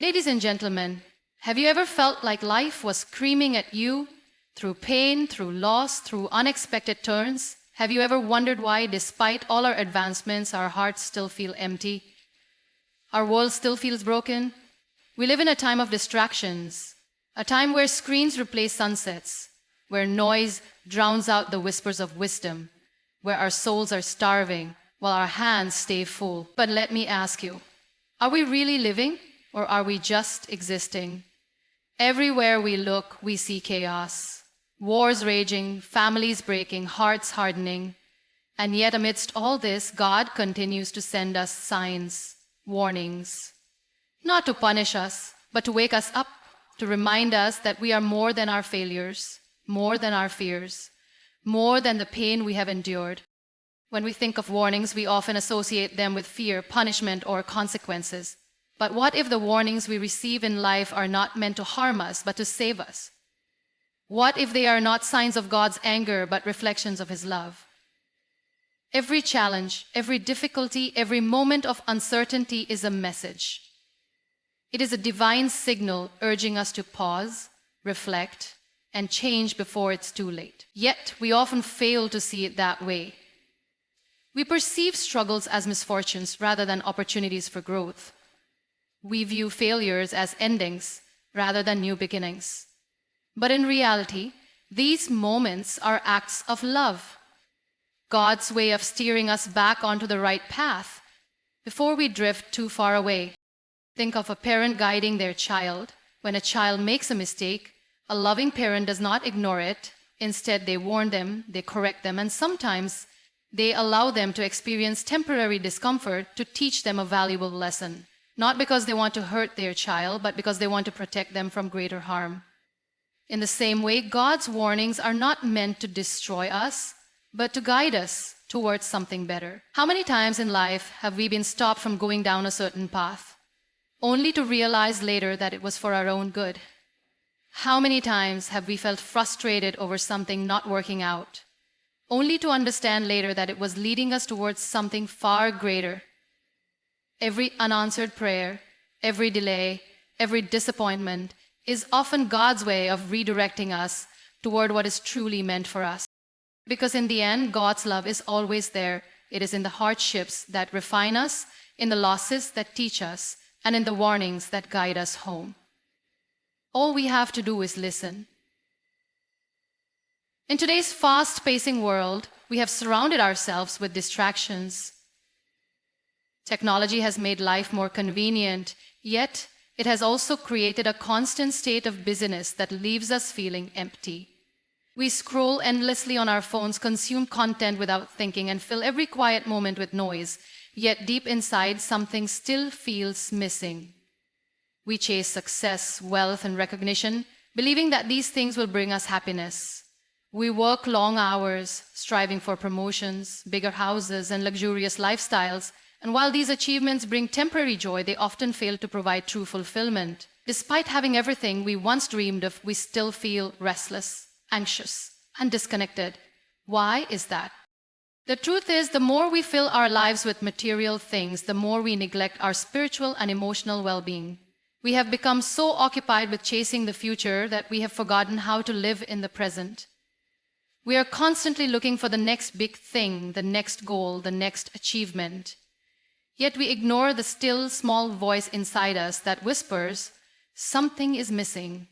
Ladies and gentlemen, have you ever felt like life was screaming at you through pain, through loss, through unexpected turns? Have you ever wondered why, despite all our advancements, our hearts still feel empty? Our world still feels broken? We live in a time of distractions, a time where screens replace sunsets, where noise drowns out the whispers of wisdom, where our souls are starving while our hands stay full. But let me ask you, are we really living or are we just existing? Everywhere we look, we see chaos, wars raging, families breaking, hearts hardening. And yet amidst all this, God continues to send us signs, warnings, not to punish us, but to wake us up, to remind us that we are more than our failures, more than our fears, more than the pain we have endured. When we think of warnings, we often associate them with fear, punishment, or consequences. But what if the warnings we receive in life are not meant to harm us, but to save us? What if they are not signs of God's anger, but reflections of His love? Every challenge, every difficulty, every moment of uncertainty is a message. It is a divine signal urging us to pause, reflect, and change before it's too late. Yet, we often fail to see it that way. We perceive struggles as misfortunes rather than opportunities for growth. We view failures as endings rather than new beginnings. But in reality, these moments are acts of love, God's way of steering us back onto the right path before we drift too far away. Think of a parent guiding their child. When a child makes a mistake, a loving parent does not ignore it. Instead, they warn them, they correct them, and sometimes they allow them to experience temporary discomfort to teach them a valuable lesson, not because they want to hurt their child, but because they want to protect them from greater harm. In the same way, God's warnings are not meant to destroy us, but to guide us towards something better. How many times in life have we been stopped from going down a certain path, only to realize later that it was for our own good? How many times have we felt frustrated over something not working out, only to understand later that it was leading us towards something far greater? Every unanswered prayer, every delay, every disappointment is often God's way of redirecting us toward what is truly meant for us. Because in the end, God's love is always there. It is in the hardships that refine us, in the losses that teach us, and in the warnings that guide us home. All we have to do is listen. In today's fast-pacing world, we have surrounded ourselves with distractions. Technology has made life more convenient, yet it has also created a constant state of busyness that leaves us feeling empty. We scroll endlessly on our phones, consume content without thinking, and fill every quiet moment with noise, yet deep inside, something still feels missing. We chase success, wealth, and recognition, believing that these things will bring us happiness. We work long hours, striving for promotions, bigger houses, and luxurious lifestyles, and while these achievements bring temporary joy, they often fail to provide true fulfillment. Despite having everything we once dreamed of, we still feel restless, anxious, and disconnected. Why is that? The truth is, the more we fill our lives with material things, the more we neglect our spiritual and emotional well-being. We have become so occupied with chasing the future that we have forgotten how to live in the present. We are constantly looking for the next big thing, the next goal, the next achievement. Yet we ignore the still, small voice inside us that whispers, something is missing.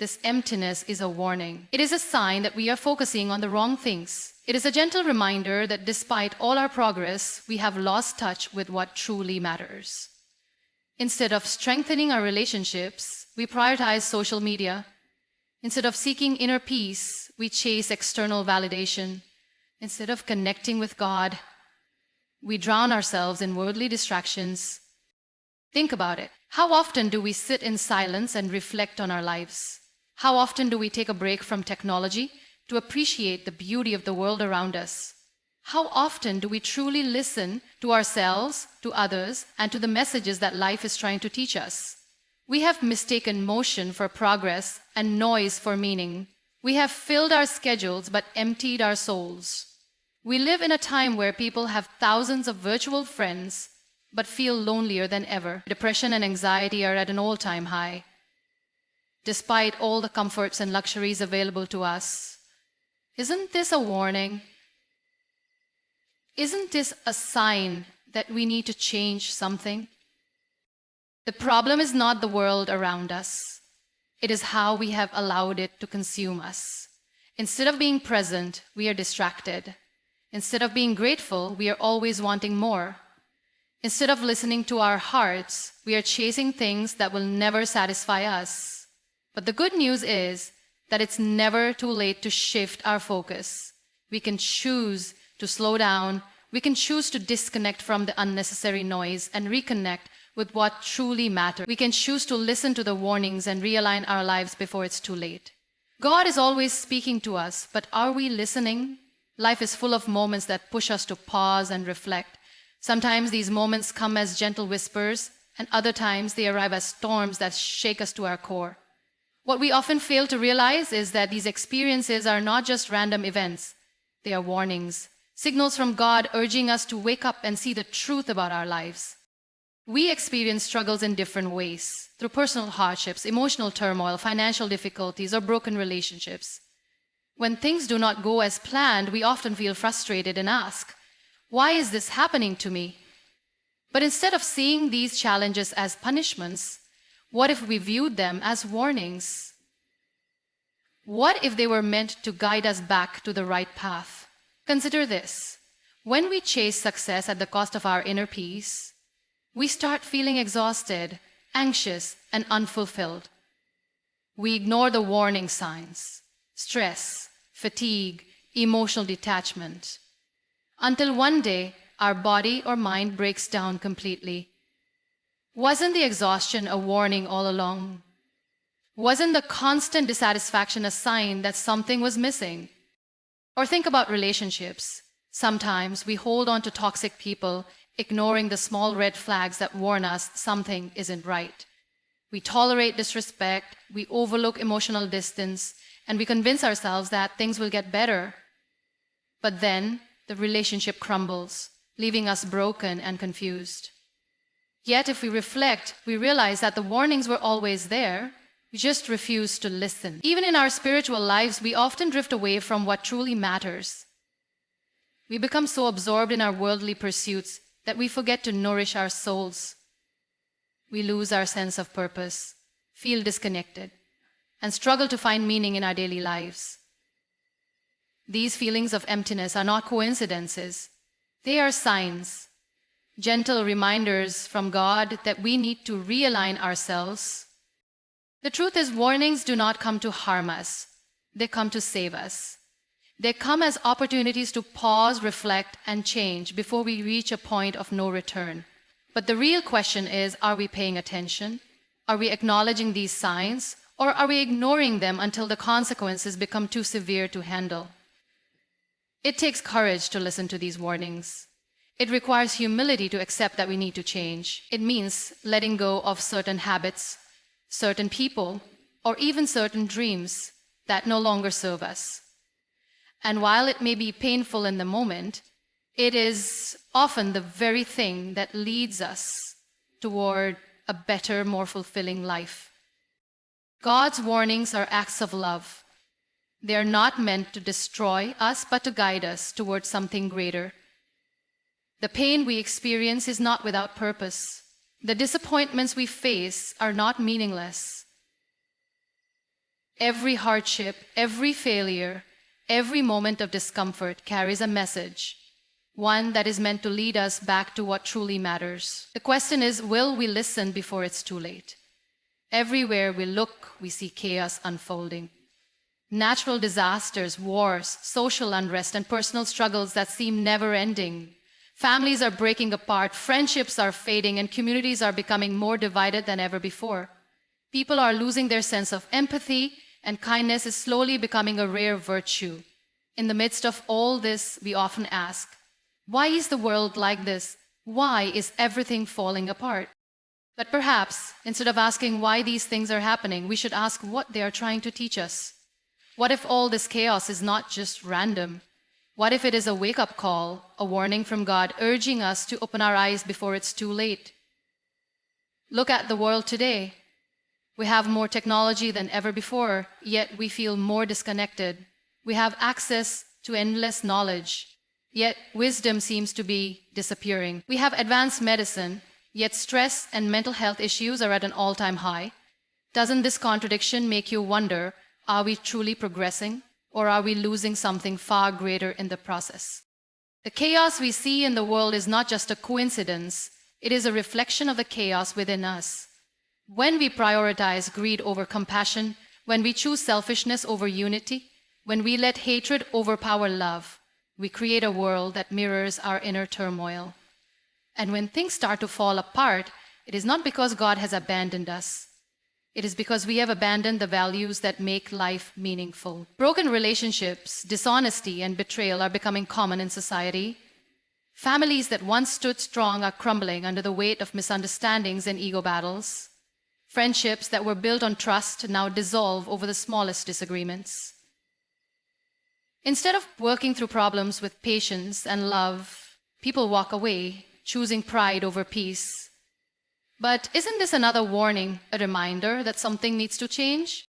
This emptiness is a warning. It is a sign that we are focusing on the wrong things. It is a gentle reminder that despite all our progress, we have lost touch with what truly matters. Instead of strengthening our relationships, we prioritize social media. Instead of seeking inner peace, we chase external validation. Instead of connecting with God, we drown ourselves in worldly distractions. Think about it. How often do we sit in silence and reflect on our lives? How often do we take a break from technology to appreciate the beauty of the world around us? How often do we truly listen to ourselves, to others, and to the messages that life is trying to teach us? We have mistaken motion for progress and noise for meaning. We have filled our schedules but emptied our souls. We live in a time where people have thousands of virtual friends, but feel lonelier than ever. Depression and anxiety are at an all-time high. Despite all the comforts and luxuries available to us, isn't this a warning? Isn't this a sign that we need to change something? The problem is not the world around us. It is how we have allowed it to consume us. Instead of being present, we are distracted. Instead of being grateful, we are always wanting more. Instead of listening to our hearts, we are chasing things that will never satisfy us. But the good news is that it's never too late to shift our focus. We can choose to slow down. We can choose to disconnect from the unnecessary noise and reconnect with what truly matters. We can choose to listen to the warnings and realign our lives before it's too late. God is always speaking to us, but are we listening? Life is full of moments that push us to pause and reflect. Sometimes these moments come as gentle whispers, and other times they arrive as storms that shake us to our core. What we often fail to realize is that these experiences are not just random events. They are warnings, signals from God urging us to wake up and see the truth about our lives. We experience struggles in different ways, through personal hardships, emotional turmoil, financial difficulties, or broken relationships. When things do not go as planned, we often feel frustrated and ask, "Why is this happening to me?" But instead of seeing these challenges as punishments, what if we viewed them as warnings? What if they were meant to guide us back to the right path? Consider this. When we chase success at the cost of our inner peace, we start feeling exhausted, anxious, and unfulfilled. We ignore the warning signs, stress, fatigue, emotional detachment, until one day our body or mind breaks down completely. Wasn't the exhaustion a warning all along? Wasn't the constant dissatisfaction a sign that something was missing? Or think about relationships. Sometimes we hold on to toxic people, ignoring the small red flags that warn us something isn't right. We tolerate disrespect, we overlook emotional distance, and we convince ourselves that things will get better. But then the relationship crumbles, leaving us broken and confused. Yet if we reflect, we realize that the warnings were always there. We just refuse to listen. Even in our spiritual lives, we often drift away from what truly matters. We become so absorbed in our worldly pursuits that we forget to nourish our souls. We lose our sense of purpose, feel disconnected, and struggle to find meaning in our daily lives. These feelings of emptiness are not coincidences. They are signs, gentle reminders from God that we need to realign ourselves. The truth is, warnings do not come to harm us. They come to save us. They come as opportunities to pause, reflect, and change before we reach a point of no return. But the real question is, are we paying attention? Are we acknowledging these signs? Or are we ignoring them until the consequences become too severe to handle? It takes courage to listen to these warnings. It requires humility to accept that we need to change. It means letting go of certain habits, certain people, or even certain dreams that no longer serve us. And while it may be painful in the moment, it is often the very thing that leads us toward a better, more fulfilling life. God's warnings are acts of love. They are not meant to destroy us, but to guide us towards something greater. The pain we experience is not without purpose. The disappointments we face are not meaningless. Every hardship, every failure, every moment of discomfort carries a message, one that is meant to lead us back to what truly matters. The question is, will we listen before it's too late? Everywhere we look, we see chaos unfolding. Natural disasters, wars, social unrest, and personal struggles that seem never-ending. Families are breaking apart, friendships are fading, and communities are becoming more divided than ever before. People are losing their sense of empathy, and kindness is slowly becoming a rare virtue. In the midst of all this, we often ask, why is the world like this? Why is everything falling apart? But perhaps, instead of asking why these things are happening, we should ask what they are trying to teach us. What if all this chaos is not just random? What if it is a wake-up call, a warning from God urging us to open our eyes before it's too late? Look at the world today. We have more technology than ever before, yet we feel more disconnected. We have access to endless knowledge, yet wisdom seems to be disappearing. We have advanced medicine, yet stress and mental health issues are at an all-time high. Doesn't this contradiction make you wonder, are we truly progressing, or are we losing something far greater in the process? The chaos we see in the world is not just a coincidence, it is a reflection of the chaos within us. When we prioritize greed over compassion, when we choose selfishness over unity, when we let hatred overpower love, we create a world that mirrors our inner turmoil. And when things start to fall apart, it is not because God has abandoned us. It is because we have abandoned the values that make life meaningful. Broken relationships, dishonesty, and betrayal are becoming common in society. Families that once stood strong are crumbling under the weight of misunderstandings and ego battles. Friendships that were built on trust now dissolve over the smallest disagreements. Instead of working through problems with patience and love, people walk away, choosing pride over peace. But isn't this another warning, a reminder that something needs to change?